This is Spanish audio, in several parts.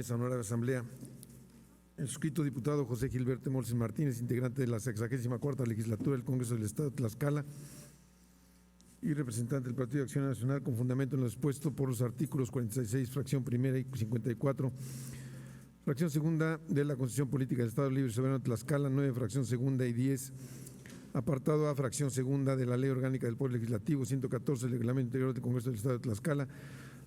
mesa, honorable asamblea. El suscrito diputado José Gilberto Molces Martínez, integrante de la 64ª legislatura del Congreso del Estado de Tlaxcala y representante del Partido de Acción Nacional, con fundamento en lo expuesto por los artículos 46, fracción primera, y 54, fracción segunda de la Constitución Política del Estado Libre y Soberano de Tlaxcala, 9, fracción segunda y 10, apartado A, fracción segunda de la Ley Orgánica del Poder Legislativo, 114 del Reglamento Interior del Congreso del Estado de Tlaxcala,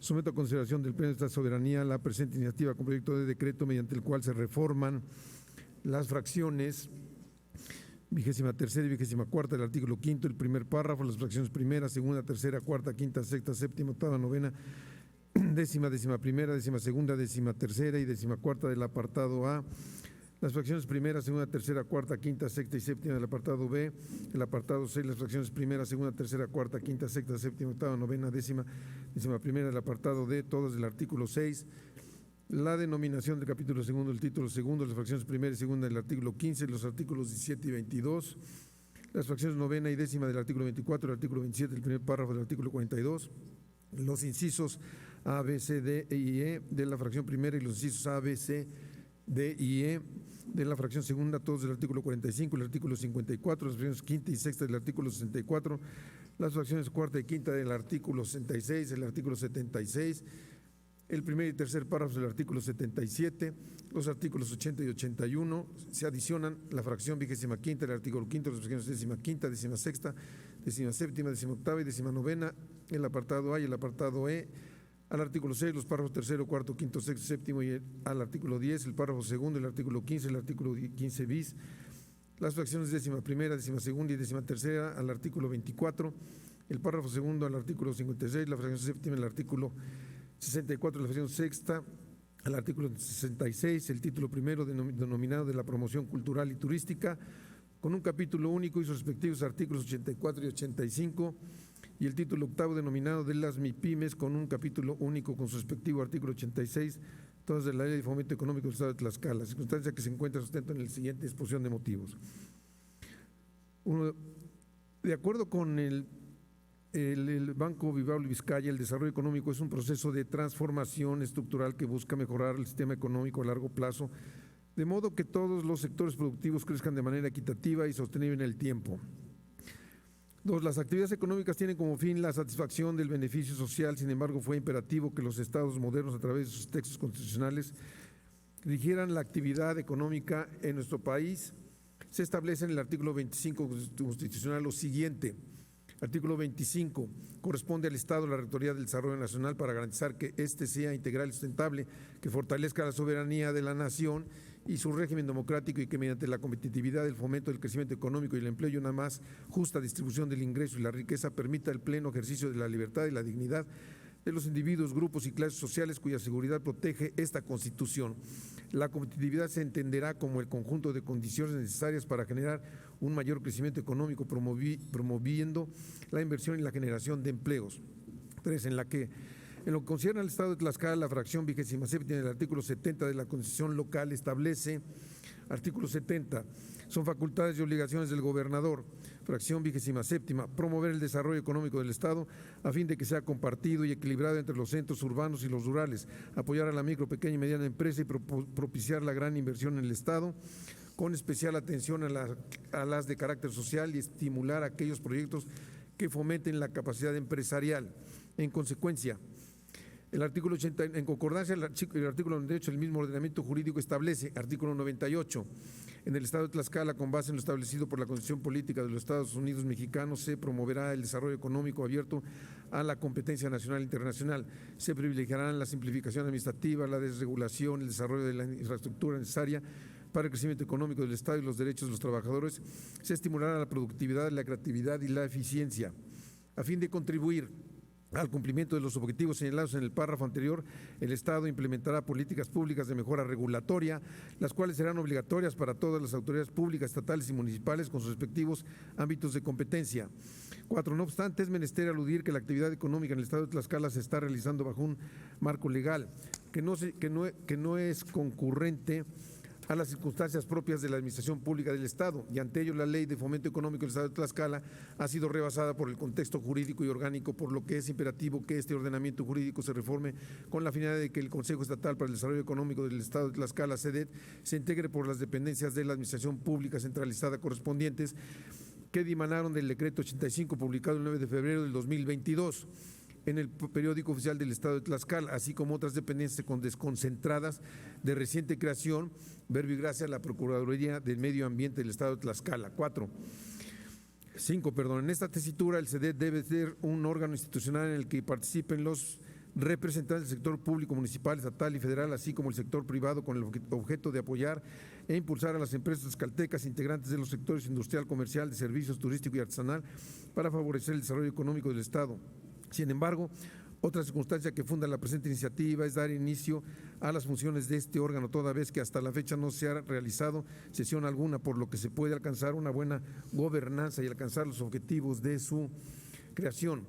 someto a consideración del Pleno de esta soberanía la presente iniciativa con proyecto de decreto mediante el cual se reforman las fracciones 23ª y 24ª del artículo 5º, el primer párrafo, las fracciones primera, segunda, tercera, cuarta, quinta, sexta, séptima, octava, novena, décima, décima primera, décima segunda, décima tercera y décima cuarta del apartado A, las fracciones primera, segunda, tercera, cuarta, quinta, sexta y séptima del apartado B, el apartado C, las fracciones primera, segunda, tercera, cuarta, quinta, sexta, séptima, octava, novena, décima, décima primera del apartado D, todas del artículo 6, la denominación del capítulo segundo, el título segundo, las fracciones primera y segunda del artículo 15, los artículos 17 y 22, las fracciones novena y décima del artículo 24, el artículo 27, el primer párrafo del artículo 42, los incisos A, B, C, D y E de la fracción primera y los incisos A, B, C, D y E de la fracción segunda, todos del artículo 45, el artículo 54, las fracciones quinta y sexta del artículo 64, las fracciones cuarta y quinta del artículo 66, el artículo 76, el primer y tercer párrafo del artículo 77, los artículos 80 y 81, se adicionan la fracción 25ª del artículo 5º, las fracciones 15ª, 16ª, 17ª, 18ª y 19ª, el apartado A y el apartado E, al artículo 6, los párrafos tercero, cuarto, quinto, sexto, séptimo y al artículo 10, el párrafo segundo, el artículo 15, el artículo 15 bis, las fracciones décima primera, décima segunda y décima tercera al artículo 24, el párrafo segundo al artículo 56, la fracción séptima, el artículo 64, la fracción sexta al artículo 66, el título primero denominado de la promoción cultural y turística, con un capítulo único y sus respectivos artículos 84 y 85, y el título octavo denominado de las MIPIMES con un capítulo único con su respectivo artículo 86, todas de la Ley de Fomento Económico del Estado de Tlaxcala, circunstancia que se encuentra sustento en la siguiente exposición de motivos. De acuerdo con el Banco Bilbao y Vizcaya, el desarrollo económico es un proceso de transformación estructural que busca mejorar el sistema económico a largo plazo, de modo que todos los sectores productivos crezcan de manera equitativa y sostenible en el tiempo. 2. Las actividades económicas tienen como fin la satisfacción del beneficio social, sin embargo fue imperativo que los estados modernos a través de sus textos constitucionales dirigieran la actividad económica en nuestro país. Se establece en el artículo 25 constitucional lo siguiente. Artículo 25. Corresponde al Estado la Rectoría del Desarrollo Nacional para garantizar que éste sea integral y sustentable, que fortalezca la soberanía de la nación y su régimen democrático y que mediante la competitividad, el fomento del crecimiento económico y el empleo y una más justa distribución del ingreso y la riqueza permita el pleno ejercicio de la libertad y la dignidad de los individuos, grupos y clases sociales cuya seguridad protege esta Constitución. La competitividad se entenderá como el conjunto de condiciones necesarias para generar un mayor crecimiento económico, promoviendo la inversión y la generación de empleos. 3. En lo que concierne al Estado de Tlaxcala, la fracción 27ª del artículo 70 de la Constitución local establece, artículo 70, son facultades y obligaciones del gobernador, fracción 27ª, promover el desarrollo económico del Estado a fin de que sea compartido y equilibrado entre los centros urbanos y los rurales, apoyar a la micro, pequeña y mediana empresa y propiciar la gran inversión en el Estado, con especial atención a las de carácter social y estimular aquellos proyectos que fomenten la capacidad empresarial. En consecuencia, el artículo 80, en concordancia el artículo 98 del mismo ordenamiento jurídico establece, artículo 98, en el Estado de Tlaxcala, con base en lo establecido por la Constitución Política de los Estados Unidos Mexicanos, se promoverá el desarrollo económico abierto a la competencia nacional e internacional. Se privilegiarán la simplificación administrativa, la desregulación, el desarrollo de la infraestructura necesaria para el crecimiento económico del Estado y los derechos de los trabajadores. Se estimulará la productividad, la creatividad y la eficiencia. A fin de contribuir al cumplimiento de los objetivos señalados en el párrafo anterior, el Estado implementará políticas públicas de mejora regulatoria, las cuales serán obligatorias para todas las autoridades públicas, estatales y municipales con sus respectivos ámbitos de competencia. 4. No obstante, es menester aludir que la actividad económica en el Estado de Tlaxcala se está realizando bajo un marco legal que no es concurrente a las circunstancias propias de la administración pública del Estado, y ante ello la Ley de Fomento Económico del Estado de Tlaxcala ha sido rebasada por el contexto jurídico y orgánico, por lo que es imperativo que este ordenamiento jurídico se reforme con la finalidad de que el Consejo Estatal para el Desarrollo Económico del Estado de Tlaxcala, CEDET, se integre por las dependencias de la administración pública centralizada correspondientes que dimanaron del decreto 85 publicado el 9 de febrero del 2022 en el periódico oficial del Estado de Tlaxcala, así como otras dependencias desconcentradas de reciente creación, verbo y gracia a la Procuraduría del Medio Ambiente del Estado de Tlaxcala. 5. En esta tesitura, el CEDET debe ser un órgano institucional en el que participen los representantes del sector público, municipal, estatal y federal, así como el sector privado, con el objeto de apoyar e impulsar a las empresas tlaxcaltecas integrantes de los sectores industrial, comercial, de servicios, turístico y artesanal para favorecer el desarrollo económico del Estado. Sin embargo, otra circunstancia que funda la presente iniciativa es dar inicio a las funciones de este órgano, toda vez que hasta la fecha no se ha realizado sesión alguna, por lo que se puede alcanzar una buena gobernanza y alcanzar los objetivos de su creación.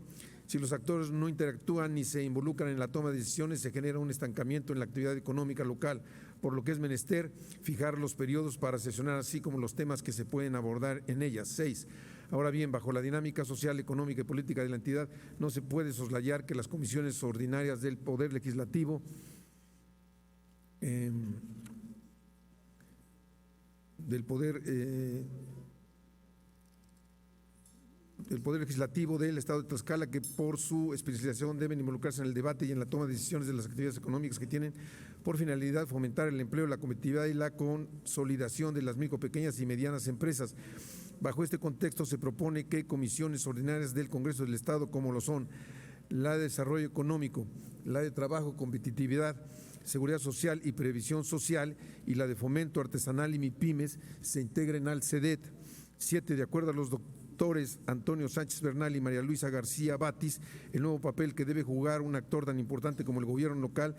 Si los actores no interactúan ni se involucran en la toma de decisiones, se genera un estancamiento en la actividad económica local, por lo que es menester fijar los periodos para sesionar, así como los temas que se pueden abordar en ellas. 6. Ahora bien, bajo la dinámica social, económica y política de la entidad, no se puede soslayar que las comisiones ordinarias del Poder Legislativo del Poder Legislativo del Estado de Tlaxcala, que por su especialización deben involucrarse en el debate y en la toma de decisiones de las actividades económicas que tienen por finalidad fomentar el empleo, la competitividad y la consolidación de las micro, pequeñas y medianas empresas. Bajo este contexto se propone que comisiones ordinarias del Congreso del Estado, como lo son la de Desarrollo Económico, la de Trabajo, Competitividad, Seguridad Social y Previsión Social, y la de Fomento Artesanal y MIPYMES, se integren al CEDET. 7. De acuerdo a los doctores Antonio Sánchez Bernal y María Luisa García Batis, el nuevo papel que debe jugar un actor tan importante como el gobierno local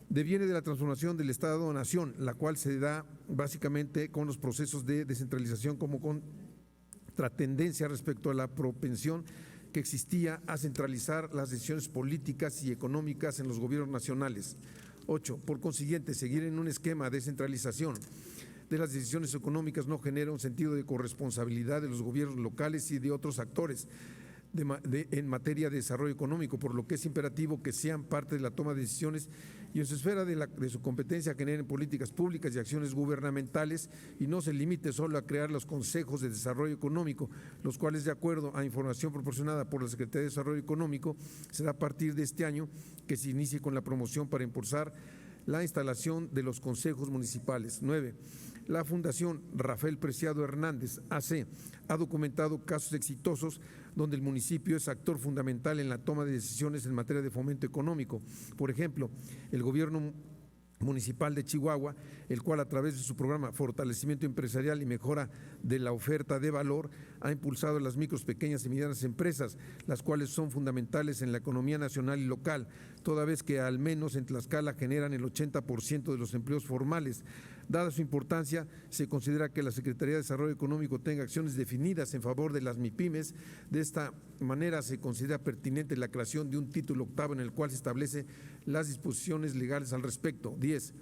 deviene de la transformación del Estado-Nación, la cual se da básicamente con los procesos de descentralización como contratendencia respecto a la propensión que existía a centralizar las decisiones políticas y económicas en los gobiernos nacionales. 8. Por consiguiente, seguir en un esquema de centralización de las decisiones económicas no genera un sentido de corresponsabilidad de los gobiernos locales y de otros actores en materia de desarrollo económico, por lo que es imperativo que sean parte de la toma de decisiones y en su esfera de su competencia generen políticas públicas y acciones gubernamentales, y no se limite solo a crear los consejos de desarrollo económico, los cuales, de acuerdo a información proporcionada por la Secretaría de Desarrollo Económico, será a partir de este año que se inicie con la promoción para impulsar la instalación de los consejos municipales. 9. La Fundación Rafael Preciado Hernández, AC, ha documentado casos exitosos donde el municipio es actor fundamental en la toma de decisiones en materia de fomento económico. Por ejemplo, el gobierno municipal de Chihuahua, el cual a través de su programa Fortalecimiento Empresarial y Mejora de la Oferta de Valor ha impulsado las micros, pequeñas y medianas empresas, las cuales son fundamentales en la economía nacional y local, toda vez que al menos en Tlaxcala generan el 80% de los empleos formales. Dada su importancia, se considera que la Secretaría de Desarrollo Económico tenga acciones definidas en favor de las MIPYMES. De esta manera se considera pertinente la creación de un título octavo en el cual se establece las disposiciones legales al respecto. 10.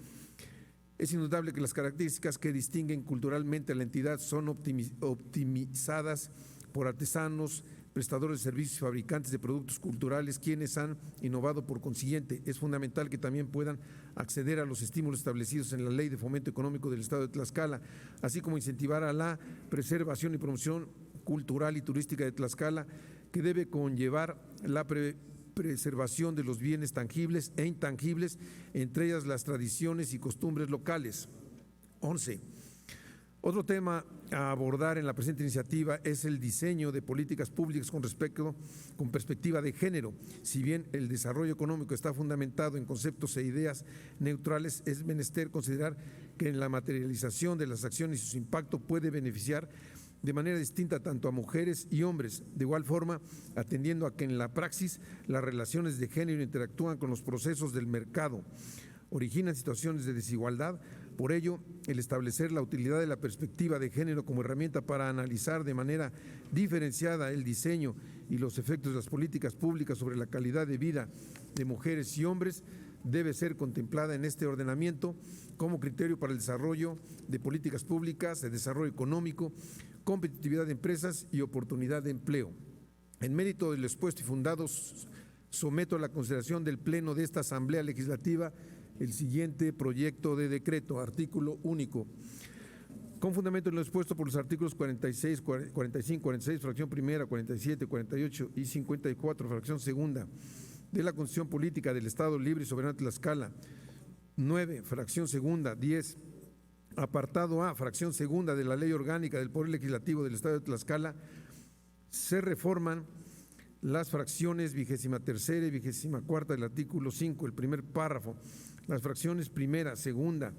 Es indudable que las características que distinguen culturalmente a la entidad son optimizadas por artesanos, prestadores de servicios y fabricantes de productos culturales, quienes han innovado. Por consiguiente, es fundamental que también puedan acceder a los estímulos establecidos en la Ley de Fomento Económico del Estado de Tlaxcala, así como incentivar a la preservación y promoción cultural y turística de Tlaxcala, que debe conllevar la preservación de los bienes tangibles e intangibles, entre ellas las tradiciones y costumbres locales. 11. Otro tema a abordar en la presente iniciativa es el diseño de políticas públicas con perspectiva de género. Si bien el desarrollo económico está fundamentado en conceptos e ideas neutrales, es menester considerar que en la materialización de las acciones y su impacto puede beneficiar de manera distinta tanto a mujeres y hombres. De igual forma, atendiendo a que en la praxis las relaciones de género interactúan con los procesos del mercado, originan situaciones de desigualdad. Por ello, el establecer la utilidad de la perspectiva de género como herramienta para analizar de manera diferenciada el diseño y los efectos de las políticas públicas sobre la calidad de vida de mujeres y hombres debe ser contemplada en este ordenamiento como criterio para el desarrollo de políticas públicas, de desarrollo económico, competitividad de empresas y oportunidad de empleo. En mérito de lo expuesto y fundados, someto a la consideración del Pleno de esta Asamblea Legislativa el siguiente proyecto de decreto, artículo único. Con fundamento en lo expuesto por los artículos 46, 45, 46, fracción primera, 47, 48 y 54, fracción segunda, de la Constitución Política del Estado Libre y Soberano de Tlaxcala, 9, fracción segunda, 10, apartado A, fracción segunda de la Ley Orgánica del Poder Legislativo del Estado de Tlaxcala, se reforman las fracciones 23ª y 24ª del artículo 5, el primer párrafo, las fracciones primera, segunda,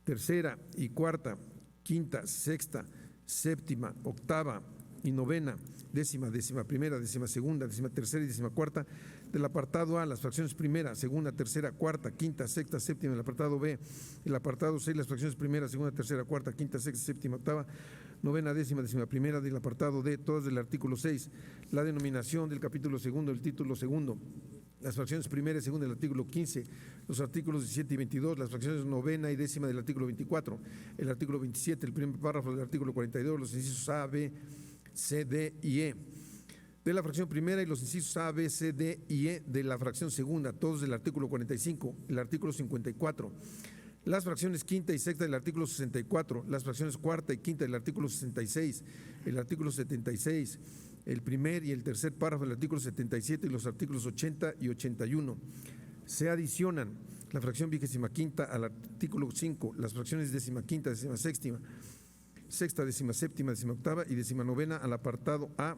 tercera y cuarta, quinta, sexta, séptima, octava y novena, décima, décima primera, décima segunda, décima tercera y décima cuarta del apartado A, las fracciones primera, segunda, tercera, cuarta, quinta, sexta, séptima, el apartado B, el apartado C, las fracciones primera, segunda, tercera, cuarta, quinta, sexta, séptima, octava, novena, décima, décima primera del apartado D, todas del artículo 6, la denominación del capítulo segundo, el título segundo, las fracciones primera y segunda del artículo 15, los artículos 17 y 22, las fracciones novena y décima del artículo 24, el artículo 27, el primer párrafo del artículo 42, los incisos A, B, C, D y E de la fracción primera y los incisos A, B, C, D y E de la fracción segunda, todos del artículo 45, el artículo 54, las fracciones quinta y sexta del artículo 64, las fracciones cuarta y quinta del artículo 66, el artículo 76, el primer y el tercer párrafo del artículo 77 y los artículos 80 y 81. Se adicionan la fracción 25ª al artículo 5, las fracciones 15ª, 16ª, sexta, 17ª, 18ª y 19ª al apartado A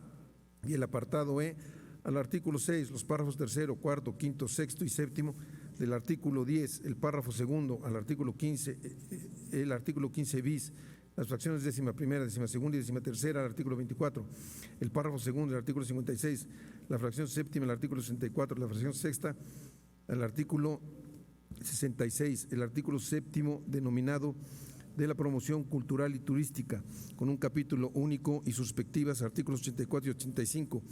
y el apartado E al artículo 6, los párrafos tercero, cuarto, quinto, sexto y séptimo del artículo 10, el párrafo segundo al artículo 15, el artículo 15 bis, las fracciones 11ª, 12ª y 13ª al artículo 24, el párrafo segundo del artículo 56, la fracción séptima al artículo 64, la fracción sexta al artículo 66, el artículo séptimo denominado de la promoción cultural y turística, con un capítulo único y sus respectivas artículos 84 y 85,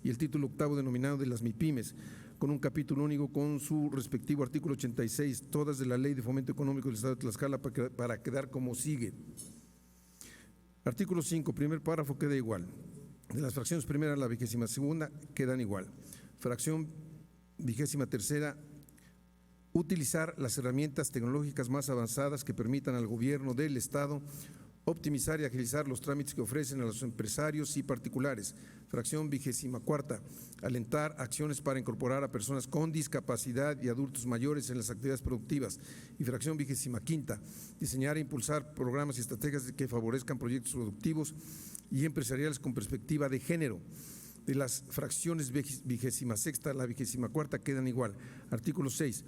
y el título octavo denominado de las MIPIMES, con un capítulo único con su respectivo artículo 86, todas de la Ley de Fomento Económico del Estado de Tlaxcala para quedar como sigue. Artículo 5, primer párrafo queda igual. De las fracciones primera a la 22ª quedan igual. Fracción 23ª, utilizar las herramientas tecnológicas más avanzadas que permitan al gobierno del Estado optimizar y agilizar los trámites que ofrecen a los empresarios y particulares. Fracción 24ª, alentar acciones para incorporar a personas con discapacidad y adultos mayores en las actividades productivas. Y fracción 25ª, diseñar e impulsar programas y estrategias que favorezcan proyectos productivos y empresariales con perspectiva de género. De las fracciones 26ª a la 24ª quedan igual. Artículo 6.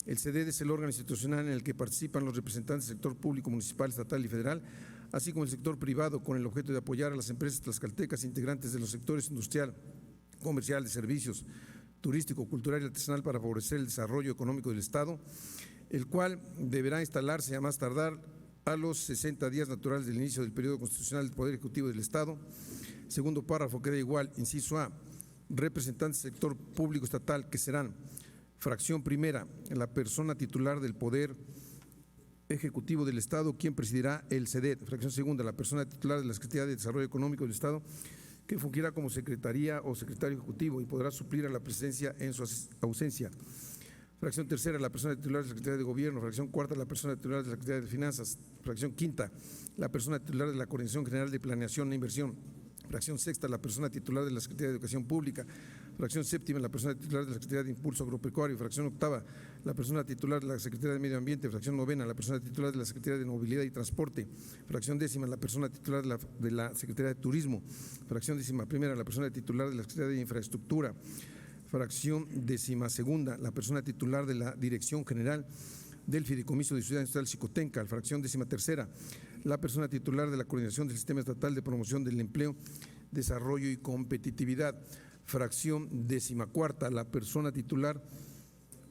El CEDED es el órgano institucional en el que participan los representantes del sector público, municipal, estatal y federal, así como el sector privado, con el objeto de apoyar a las empresas tlaxcaltecas integrantes de los sectores industrial, comercial, de servicios, turístico, cultural y artesanal para favorecer el desarrollo económico del Estado, el cual deberá instalarse a más tardar a los 60 días naturales del inicio del periodo constitucional del Poder Ejecutivo del Estado. Segundo párrafo queda igual. Inciso A, representantes del sector público estatal que serán: fracción primera, la persona titular del Poder Ejecutivo del Estado, quien presidirá el CEDED. Fracción segunda, la persona titular de la Secretaría de Desarrollo Económico del Estado, que fungirá como secretaría o secretario ejecutivo y podrá suplir a la presidencia en su ausencia. Fracción tercera, la persona titular de la Secretaría de Gobierno. Fracción cuarta, la persona titular de la Secretaría de Finanzas. Fracción quinta, la persona titular de la Coordinación General de Planeación e Inversión. Fracción sexta, la persona titular de la Secretaría de Educación Pública. Fracción séptima, la persona titular de la Secretaría de Impulso Agropecuario. Fracción octava, la persona titular de la Secretaría de Medio Ambiente. Fracción novena, la persona titular de la Secretaría de Movilidad y Transporte. Fracción décima, la persona titular de la Secretaría de Turismo. Fracción décima primera, la persona titular de la Secretaría de Infraestructura. Fracción décima segunda, la persona titular de la Dirección General del Fideicomiso de Ciudad Industrial Xicotenca. Fracción décima tercera, la persona titular de la Coordinación del Sistema Estatal de Promoción del Empleo, Desarrollo y Competitividad. Fracción décima cuarta, la persona titular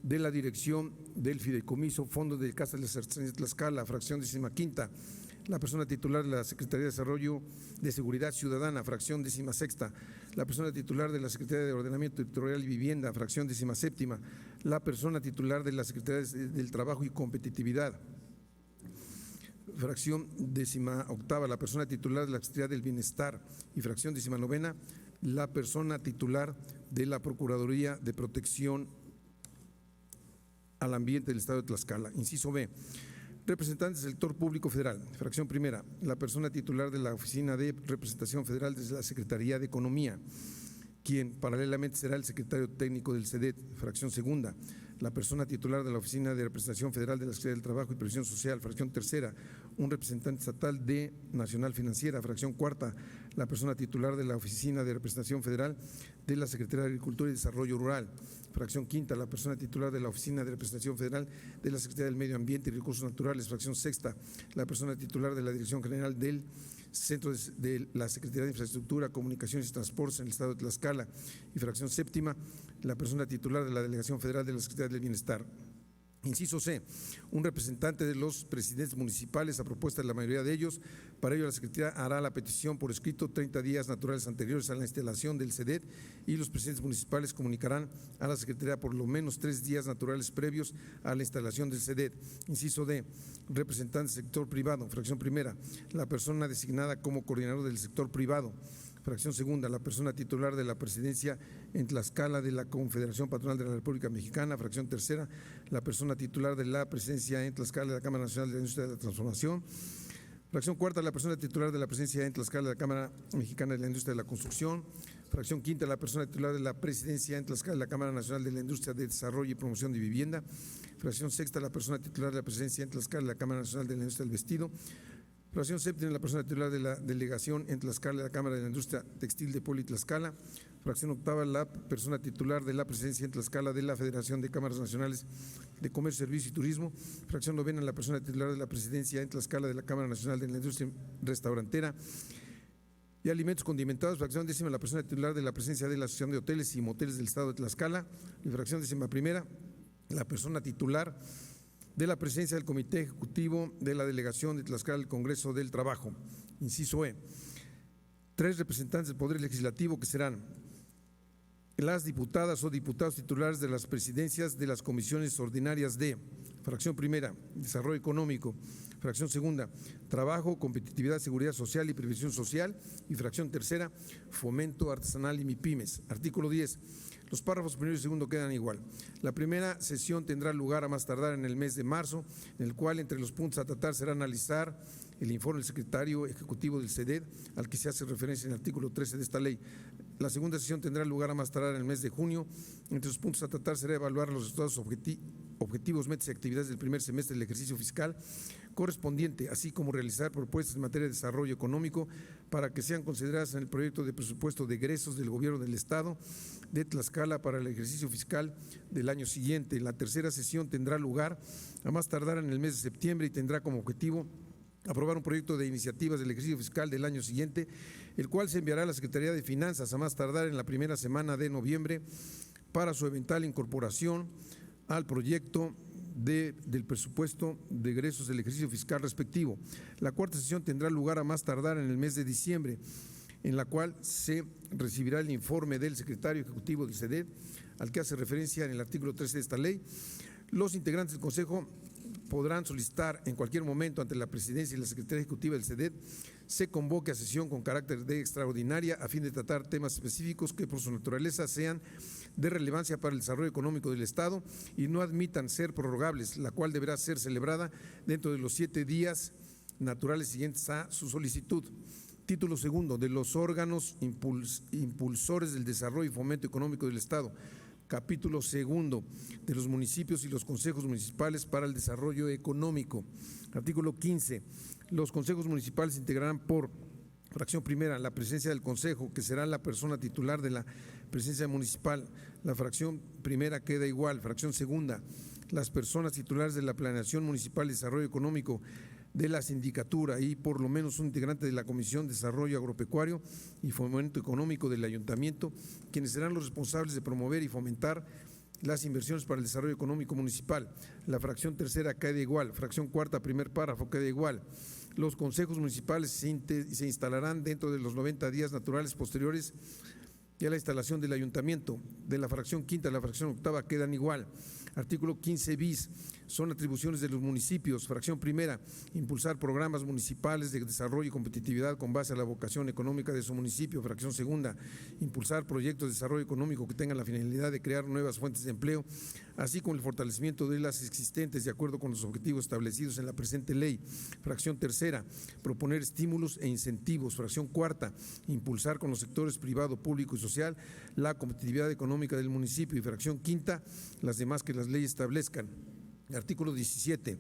de la Dirección del Fideicomiso Fondo de Casas de las Artesanías de Tlaxcala. Fracción décima quinta, la persona titular de la Secretaría de Desarrollo de Seguridad Ciudadana, fracción 16ª, la persona titular de la Secretaría de Ordenamiento Territorial y Vivienda, fracción 17ª, la persona titular de la Secretaría del Trabajo y Competitividad, fracción 18ª, la persona titular de la Secretaría del Bienestar, y fracción 19ª, la persona titular de la Procuraduría de Protección al Ambiente del Estado de Tlaxcala. Inciso B, representantes del sector público federal, fracción primera, la persona titular de la Oficina de Representación Federal desde la Secretaría de Economía, quien paralelamente será el secretario técnico del SEDET, fracción segunda, la persona titular de la Oficina de Representación Federal de la Secretaría del Trabajo y Previsión Social, fracción tercera, un representante estatal de Nacional Financiera, fracción cuarta, la persona titular de la Oficina de Representación Federal de la Secretaría de Agricultura y Desarrollo Rural, fracción quinta, la persona titular de la Oficina de Representación Federal de la Secretaría del Medio Ambiente y Recursos Naturales, fracción sexta, la persona titular de la Dirección General del Centro de la Secretaría de Infraestructura, Comunicaciones y Transportes en el Estado de Tlaxcala, y fracción séptima, la persona titular de la Delegación Federal de la Secretaría del Bienestar. Inciso C, un representante de los presidentes municipales a propuesta de la mayoría de ellos. Para ello, la Secretaría hará la petición por escrito 30 días naturales anteriores a la instalación del SEDET, y los presidentes municipales comunicarán a la Secretaría por lo menos 3 días naturales previos a la instalación del SEDET. Inciso D, representante del sector privado, fracción primera, la persona designada como coordinador del sector privado. Fracción segunda, la persona titular de la presidencia en Tlaxcala de la Confederación Patronal de la República Mexicana. Fracción tercera, la persona titular de la presidencia en Tlaxcala de la Cámara Nacional de la Industria de la Transformación. Fracción cuarta, la persona titular de la presidencia en Tlaxcala de la Cámara Mexicana de la Industria de la Construcción. Fracción quinta, la persona titular de la presidencia en Tlaxcala de la Cámara Nacional de la Industria de Desarrollo y Promoción de Vivienda. Fracción sexta, la persona titular de la presidencia en Tlaxcala de la Cámara Nacional de la Industria del Vestido. Fracción séptima, la persona titular de la delegación en Tlaxcala de la Cámara de la Industria Textil de Puebla y Tlaxcala. Fracción octava, la persona titular de la presidencia en Tlaxcala de la Federación de Cámaras Nacionales de Comercio, Servicio y Turismo. Fracción novena, la persona titular de la presidencia en Tlaxcala de la Cámara Nacional de la Industria Restaurantera y Alimentos Condimentados. Fracción décima, la persona titular de la presidencia de la Asociación de Hoteles y Moteles del Estado de Tlaxcala. Y fracción décima primera, la persona titular de la presidencia del Comité Ejecutivo de la Delegación de Tlaxcala del Congreso del Trabajo. Inciso E, 3 representantes del Poder Legislativo, que serán las diputadas o diputados titulares de las presidencias de las comisiones ordinarias de fracción primera, Desarrollo Económico; fracción segunda, Trabajo, Competitividad, Seguridad Social y Previsión Social; y fracción tercera, Fomento Artesanal y MIPYMES. Artículo 10. Los párrafos primero y segundo quedan igual. La primera sesión tendrá lugar a más tardar en el mes de marzo, en el cual entre los puntos a tratar será analizar el informe del secretario ejecutivo del SEDET, al que se hace referencia en el artículo 13 de esta ley. La segunda sesión tendrá lugar a más tardar en el mes de junio. Entre los puntos a tratar será evaluar los resultados objetivos, metas y actividades del primer semestre del ejercicio fiscal correspondiente, así como realizar propuestas en materia de desarrollo económico para que sean consideradas en el proyecto de presupuesto de egresos del Gobierno del Estado de Tlaxcala para el ejercicio fiscal del año siguiente. La tercera sesión tendrá lugar a más tardar en el mes de septiembre y tendrá como objetivo aprobar un proyecto de iniciativas del ejercicio fiscal del año siguiente, el cual se enviará a la Secretaría de Finanzas a más tardar en la primera semana de noviembre para su eventual incorporación al proyecto del presupuesto de egresos del ejercicio fiscal respectivo. La cuarta sesión tendrá lugar a más tardar en el mes de diciembre, en la cual se recibirá el informe del secretario ejecutivo del SEDET, al que hace referencia en el artículo 13 de esta ley. Los integrantes del Consejo podrán solicitar en cualquier momento ante la Presidencia y la Secretaría Ejecutiva del SEDET se convoque a sesión con carácter de extraordinaria a fin de tratar temas específicos que por su naturaleza sean de relevancia para el desarrollo económico del Estado y no admitan ser prorrogables, la cual deberá ser celebrada dentro de los 7 días naturales siguientes a su solicitud. Título segundo, de los órganos impulsores del desarrollo y fomento económico del Estado. Capítulo segundo, de los municipios y los consejos municipales para el desarrollo económico. Artículo 15, los consejos municipales se integrarán por fracción primera, la presidencia del consejo, que será la persona titular de la presidencia municipal. La fracción primera queda igual. Fracción segunda, las personas titulares de la planeación municipal y desarrollo económico de la sindicatura y por lo menos un integrante de la Comisión de Desarrollo Agropecuario y Fomento Económico del Ayuntamiento, quienes serán los responsables de promover y fomentar las inversiones para el desarrollo económico municipal. La fracción tercera queda igual. Fracción cuarta, primer párrafo, queda igual. Los consejos municipales se instalarán dentro de los 90 días naturales posteriores y a la instalación del ayuntamiento. De la fracción quinta a la fracción octava quedan igual. Artículo 15 bis, son atribuciones de los municipios. Fracción primera, impulsar programas municipales de desarrollo y competitividad con base a la vocación económica de su municipio. Fracción segunda, impulsar proyectos de desarrollo económico que tengan la finalidad de crear nuevas fuentes de empleo, así como el fortalecimiento de las existentes de acuerdo con los objetivos establecidos en la presente ley. Fracción tercera, proponer estímulos e incentivos. Fracción cuarta, impulsar con los sectores privado, público y social la competitividad económica del municipio. Y fracción quinta, las demás que las leyes establezcan. Artículo 17.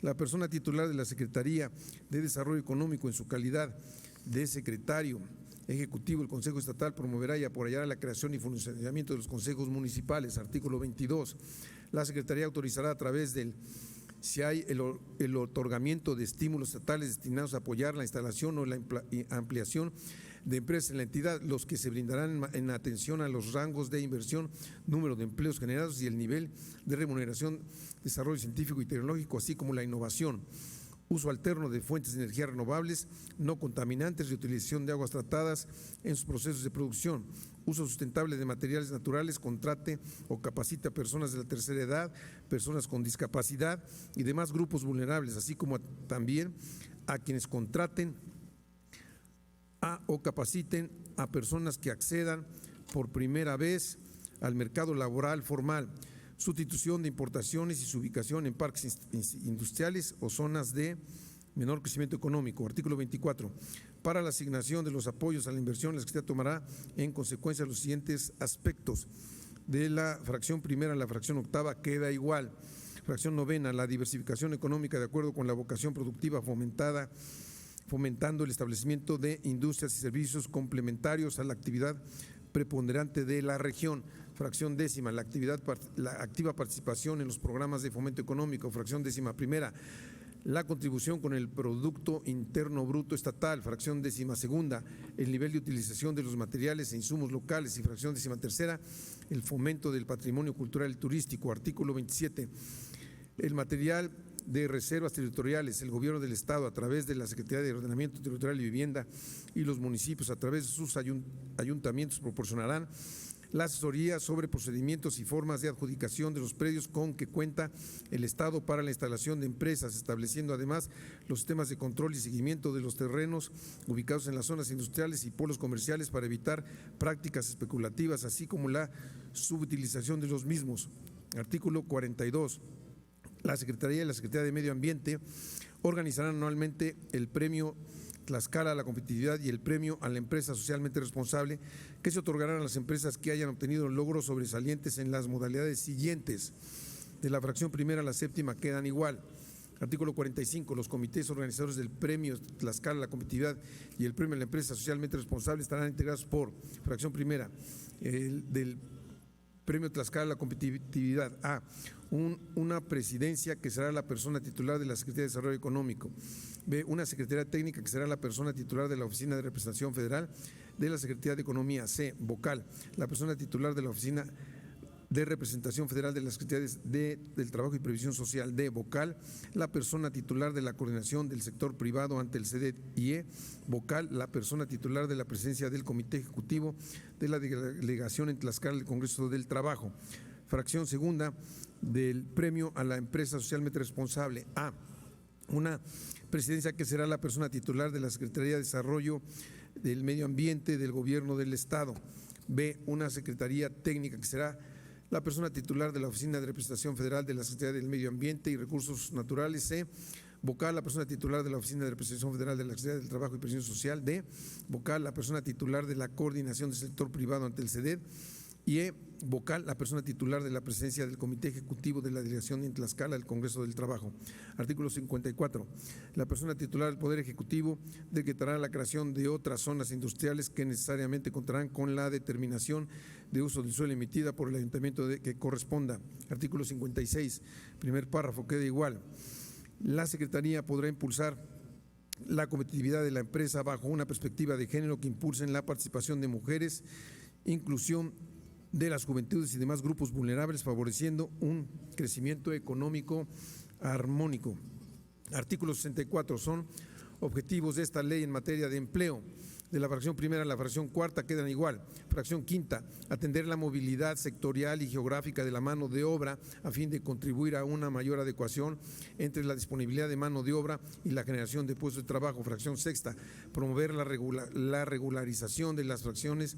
La persona titular de la Secretaría de Desarrollo Económico en su calidad de secretario ejecutivo del Consejo Estatal promoverá y apoyará la creación y funcionamiento de los consejos municipales. Artículo 22. La Secretaría autorizará a través del si hay el otorgamiento de estímulos estatales destinados a apoyar la instalación o la ampliación de empresas en la entidad, los que se brindarán en atención a los rangos de inversión, número de empleos generados y el nivel de remuneración, desarrollo científico y tecnológico, así como la innovación. Uso alterno de fuentes de energía renovables, no contaminantes, reutilización de aguas tratadas en sus procesos de producción, uso sustentable de materiales naturales, contrate o capacite a personas de la tercera edad, personas con discapacidad y demás grupos vulnerables, así como también a quienes contraten o capaciten a personas que accedan por primera vez al mercado laboral formal. Sustitución de importaciones y su ubicación en parques industriales o zonas de menor crecimiento económico. Artículo 24. Para la asignación de los apoyos a la inversión, la Secretaría tomará en consecuencia los siguientes aspectos. De la fracción primera a la fracción octava queda igual. Fracción novena, la diversificación económica de acuerdo con la vocación productiva fomentando el establecimiento de industrias y servicios complementarios a la actividad preponderante de la región. Fracción décima, la activa participación en los programas de fomento económico. Fracción décima primera, la contribución con el Producto Interno Bruto Estatal. Fracción décima segunda, el nivel de utilización de los materiales e insumos locales. Y fracción décima tercera, el fomento del patrimonio cultural y turístico. Artículo 27, el material de reservas territoriales, el gobierno del Estado a través de la Secretaría de Ordenamiento Territorial y Vivienda y los municipios a través de sus ayuntamientos proporcionarán la asesoría sobre procedimientos y formas de adjudicación de los predios con que cuenta el Estado para la instalación de empresas, estableciendo además los sistemas de control y seguimiento de los terrenos ubicados en las zonas industriales y polos comerciales para evitar prácticas especulativas, así como la subutilización de los mismos. Artículo 42. La Secretaría y la Secretaría de Medio Ambiente organizarán anualmente el premio Tlaxcala a la competitividad y el premio a la empresa socialmente responsable, que se otorgarán a las empresas que hayan obtenido logros sobresalientes en las modalidades siguientes. De la fracción primera a la séptima quedan igual. Artículo 45. Los comités organizadores del premio Tlaxcala a la competitividad y el premio a la empresa socialmente responsable estarán integrados por, fracción primera, del premio Tlaxcala a la competitividad, una presidencia que será la persona titular de la Secretaría de Desarrollo Económico. B, una secretaría técnica que será la persona titular de la Oficina de Representación Federal de la Secretaría de Economía. C, vocal, la persona titular de la Oficina de Representación Federal de las Secretarías del Trabajo y Previsión Social. D, vocal, la persona titular de la coordinación del sector privado ante el CEDET. Y E, vocal, la persona titular de la presidencia del Comité Ejecutivo de la Delegación en Tlaxcala del Congreso del Trabajo. Fracción segunda del premio a la empresa socialmente responsable. A, una presidencia que será la persona titular de la Secretaría de Desarrollo del Medio Ambiente del Gobierno del Estado. B, una secretaría técnica que será la persona titular de la Oficina de Representación Federal de la Secretaría del Medio Ambiente y Recursos Naturales. C, vocal, la persona titular de la Oficina de Representación Federal de la Secretaría del Trabajo y Previsión Social. D, vocal, la persona titular de la Coordinación del Sector Privado ante el CEDET. Y E, vocal, la persona titular de la presidencia del Comité Ejecutivo de la Delegación en Tlaxcala del Congreso del Trabajo. Artículo 54. La persona titular del Poder Ejecutivo decretará la creación de otras zonas industriales que necesariamente contarán con la determinación de uso del suelo emitida por el ayuntamiento que corresponda. Artículo 56. Primer párrafo, queda igual. La Secretaría podrá impulsar la competitividad de la empresa bajo una perspectiva de género que impulsen la participación de mujeres, inclusión de las juventudes y demás grupos vulnerables, favoreciendo un crecimiento económico armónico. Artículo 64. Son objetivos de esta ley en materia de empleo. De la fracción primera a la fracción cuarta quedan igual. Fracción quinta, atender la movilidad sectorial y geográfica de la mano de obra a fin de contribuir a una mayor adecuación entre la disponibilidad de mano de obra y la generación de puestos de trabajo. Fracción sexta, promover la regularización de las fracciones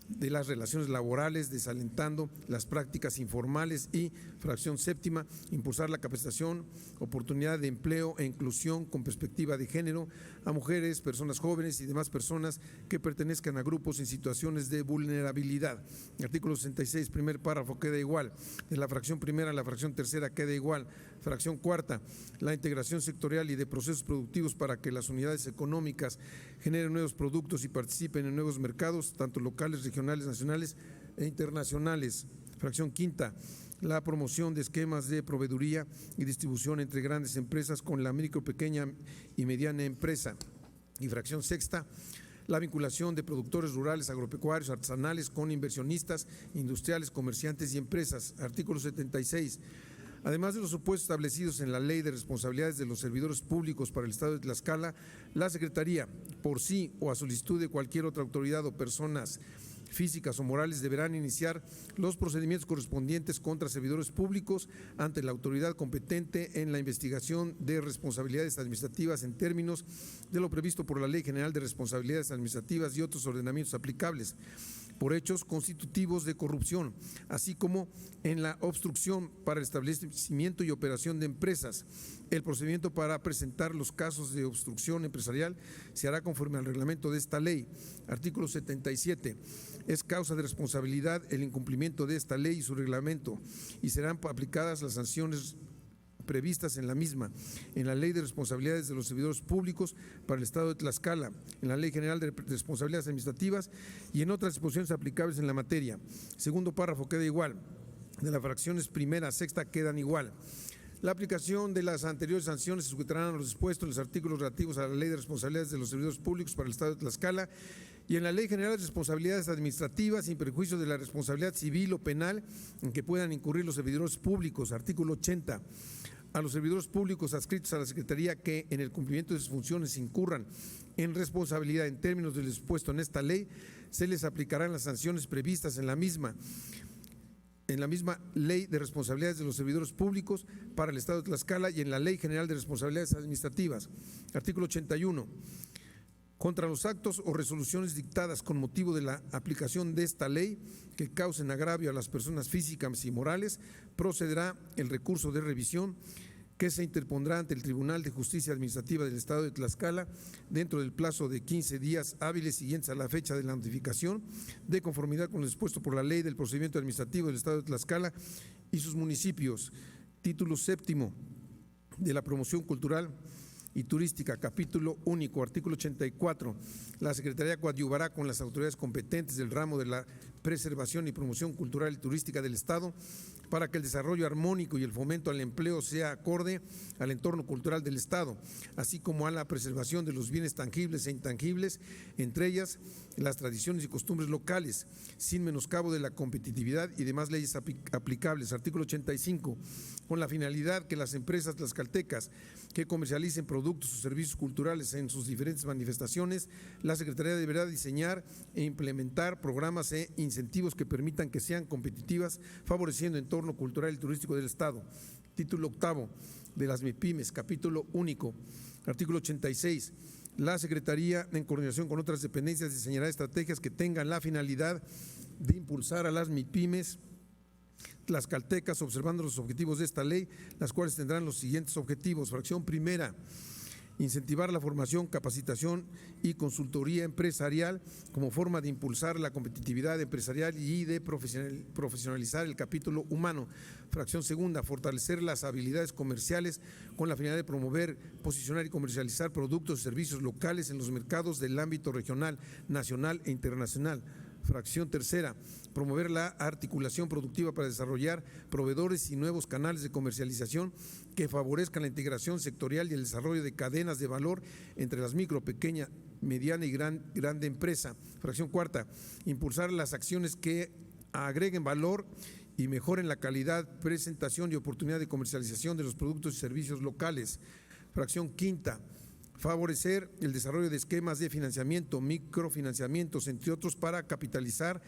de las relaciones laborales, desalentando las prácticas informales. Y fracción séptima, impulsar la capacitación, oportunidad de empleo e inclusión con perspectiva de género a mujeres, personas jóvenes y demás personas que pertenezcan a grupos en situaciones de vulnerabilidad. Artículo 66, primer párrafo, queda igual. De la fracción primera a la fracción tercera queda igual. Fracción cuarta, la integración sectorial y de procesos productivos para que las unidades económicas generen nuevos productos y participen en nuevos mercados, tanto locales, regionales, nacionales e internacionales. Fracción quinta, la promoción de esquemas de proveeduría y distribución entre grandes empresas con la micro, pequeña y mediana empresa. Y fracción sexta, la vinculación de productores rurales, agropecuarios, artesanales con inversionistas, industriales, comerciantes y empresas. Artículo 76. Además de los supuestos establecidos en la Ley de Responsabilidades de los Servidores Públicos para el Estado de Tlaxcala, la Secretaría, por sí o a solicitud de cualquier otra autoridad o personas físicas o morales, deberán iniciar los procedimientos correspondientes contra servidores públicos ante la autoridad competente en la investigación de responsabilidades administrativas en términos de lo previsto por la Ley General de Responsabilidades Administrativas y otros ordenamientos aplicables, por hechos constitutivos de corrupción, así como en la obstrucción para el establecimiento y operación de empresas. El procedimiento para presentar los casos de obstrucción empresarial se hará conforme al reglamento de esta ley. Artículo 77. Es causa de responsabilidad el incumplimiento de esta ley y su reglamento, y serán aplicadas las sanciones previstas en la misma, en la Ley de Responsabilidades de los Servidores Públicos para el Estado de Tlaxcala, en la Ley General de Responsabilidades Administrativas y en otras disposiciones aplicables en la materia. Segundo párrafo queda igual. De las fracciones primera a sexta quedan igual. La aplicación de las anteriores sanciones se sujetarán a los dispuestos en los artículos relativos a la Ley de Responsabilidades de los Servidores Públicos para el Estado de Tlaxcala y en la Ley General de Responsabilidades Administrativas, sin perjuicio de la responsabilidad civil o penal en que puedan incurrir los servidores públicos. Artículo 80. A los servidores públicos adscritos a la Secretaría que en el cumplimiento de sus funciones incurran en responsabilidad en términos del dispuesto en esta ley, se les aplicarán las sanciones previstas en la misma Ley de Responsabilidades de los Servidores Públicos para el Estado de Tlaxcala y en la Ley General de Responsabilidades Administrativas. Artículo 81. Contra los actos o resoluciones dictadas con motivo de la aplicación de esta ley que causen agravio a las personas físicas y morales, procederá el recurso de revisión que se interpondrá ante el Tribunal de Justicia Administrativa del Estado de Tlaxcala dentro del plazo de 15 días hábiles siguientes a la fecha de la notificación, de conformidad con lo dispuesto por la Ley del Procedimiento Administrativo del Estado de Tlaxcala y sus municipios. Título séptimo de la promoción cultural y turística, capítulo único, artículo 84. La Secretaría coadyuvará con las autoridades competentes del ramo de la preservación y promoción cultural y turística del Estado para que el desarrollo armónico y el fomento al empleo sea acorde al entorno cultural del Estado, así como a la preservación de los bienes tangibles e intangibles, entre ellas las tradiciones y costumbres locales, sin menoscabo de la competitividad y demás leyes aplicables. Artículo 85. Con la finalidad que las empresas tlaxcaltecas que comercialicen productos o servicios culturales en sus diferentes manifestaciones, la Secretaría deberá diseñar e implementar programas e incentivos que permitan que sean competitivas, favoreciendo el entorno cultural y turístico del Estado. Título octavo de las MIPYMES, capítulo único, artículo 86. La Secretaría, en coordinación con otras dependencias, diseñará estrategias que tengan la finalidad de impulsar a las MIPYMES tlaxcaltecas, observando los objetivos de esta ley, las cuales tendrán los siguientes objetivos. Fracción primera, incentivar la formación, capacitación y consultoría empresarial como forma de impulsar la competitividad empresarial y de profesionalizar el capítulo humano. Fracción segunda, fortalecer las habilidades comerciales con la finalidad de promover, posicionar y comercializar productos y servicios locales en los mercados del ámbito regional, nacional e internacional. Fracción tercera, promover la articulación productiva para desarrollar proveedores y nuevos canales de comercialización que favorezcan la integración sectorial y el desarrollo de cadenas de valor entre las micro, pequeña, mediana y grande empresa. Fracción cuarta, impulsar las acciones que agreguen valor y mejoren la calidad, presentación y oportunidad de comercialización de los productos y servicios locales. Fracción quinta, favorecer el desarrollo de esquemas de financiamiento, microfinanciamientos, entre otros, para capitalizar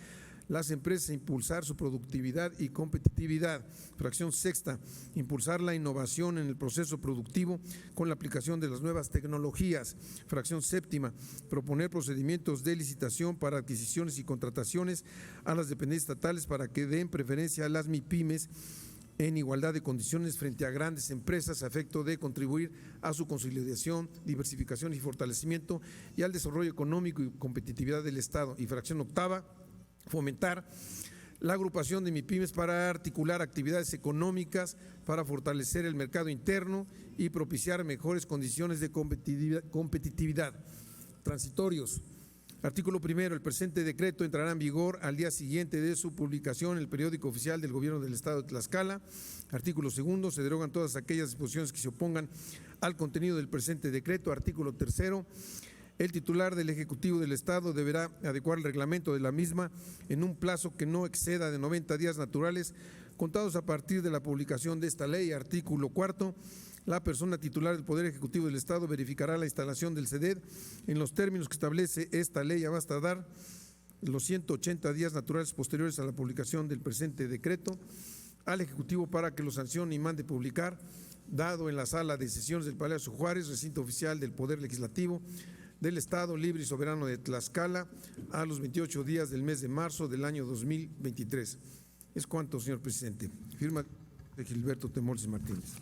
las empresas e impulsar su productividad y competitividad. Fracción sexta, impulsar la innovación en el proceso productivo con la aplicación de las nuevas tecnologías. Fracción séptima, proponer procedimientos de licitación para adquisiciones y contrataciones a las dependencias estatales para que den preferencia a las MIPYMES en igualdad de condiciones frente a grandes empresas, a efecto de contribuir a su consolidación, diversificación y fortalecimiento y al desarrollo económico y competitividad del Estado. Y fracción octava, fomentar la agrupación de MIPYMES para articular actividades económicas, para fortalecer el mercado interno y propiciar mejores condiciones de competitividad. Transitorios. Artículo primero, el presente decreto entrará en vigor al día siguiente de su publicación en el periódico oficial del Gobierno del Estado de Tlaxcala. Artículo segundo, se derogan todas aquellas disposiciones que se opongan al contenido del presente decreto. Artículo tercero, el titular del Ejecutivo del Estado deberá adecuar el reglamento de la misma en un plazo que no exceda de 90 días naturales, contados a partir de la publicación de esta ley. Artículo cuarto, la persona titular del Poder Ejecutivo del Estado verificará la instalación del CEDED en los términos que establece esta ley a más tardar los 180 días naturales posteriores a la publicación del presente decreto al Ejecutivo para que lo sancione y mande publicar, dado en la sala de sesiones del Palacio Juárez, recinto oficial del Poder Legislativo del Estado Libre y Soberano de Tlaxcala, a los 28 días del mes de marzo del año 2023. Es cuanto, señor presidente. Firma de Gilberto Temolsi Martínez.